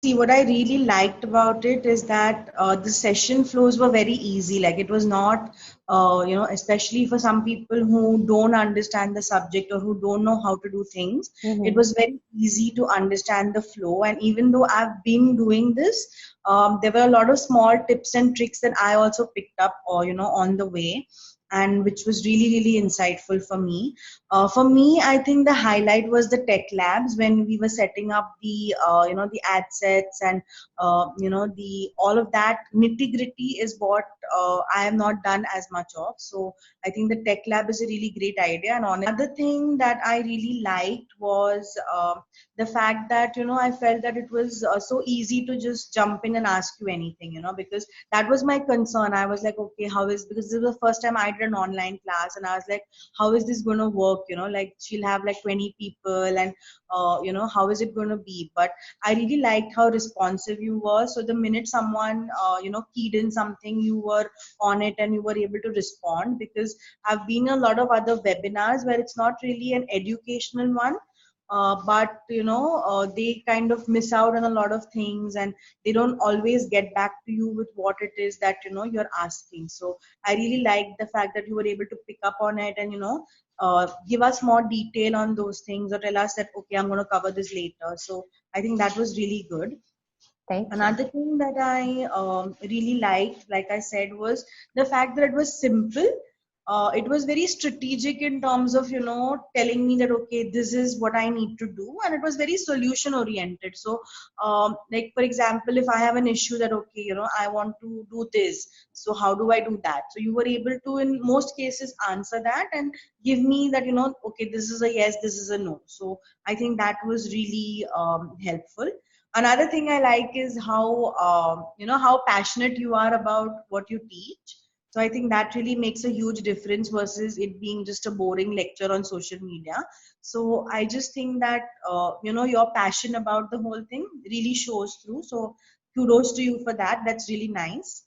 See, what I really liked about it is that the session flows were very easy. Like it was not, especially for some people who don't understand the subject or who don't know how to do things, it Mm-hmm. was very easy to understand the flow. And even though I've been doing this, there were a lot of small tips and tricks that I also picked up, or on the way, and which was really, really insightful for me. For me, I think the highlight was the tech labs when we were setting up the ad sets and the all of that nitty gritty is what I have not done as much of. So I think the tech lab is a really great idea. And another thing that I really liked was the fact that I felt that it was so easy to just jump in and ask you anything, because that was my concern. I was like, okay, how is, because this was the first time I did an online class, and I was like, how is this going to work, like she'll have like 20 people, and how is it going to be? But I really liked how responsive you were. So the minute someone keyed in something, you were on it and you were able to respond. Because I've been in a lot of other webinars where it's not really an educational one, but they kind of miss out on a lot of things, and they don't always get back to you with what it is that you're asking. So I really like the fact that you were able to pick up on it and give us more detail on those things, or tell us that okay, I'm going to cover this later. So I think that was really good. Thank you. Another thing that I really liked, like I said, was the fact that it was simple. It was very strategic in terms of, telling me that, okay, this is what I need to do. And it was very solution oriented. So, like, for example, if I have an issue that, okay, I want to do this. So, how do I do that? So, you were able to, in most cases, answer that and give me that, okay, this is a yes, this is a no. So, I think that was really helpful. Another thing I like is how how passionate you are about what you teach. So I think that really makes a huge difference versus it being just a boring lecture on social media. So I just think that your passion about the whole thing really shows through. So kudos to you for that. That's really nice.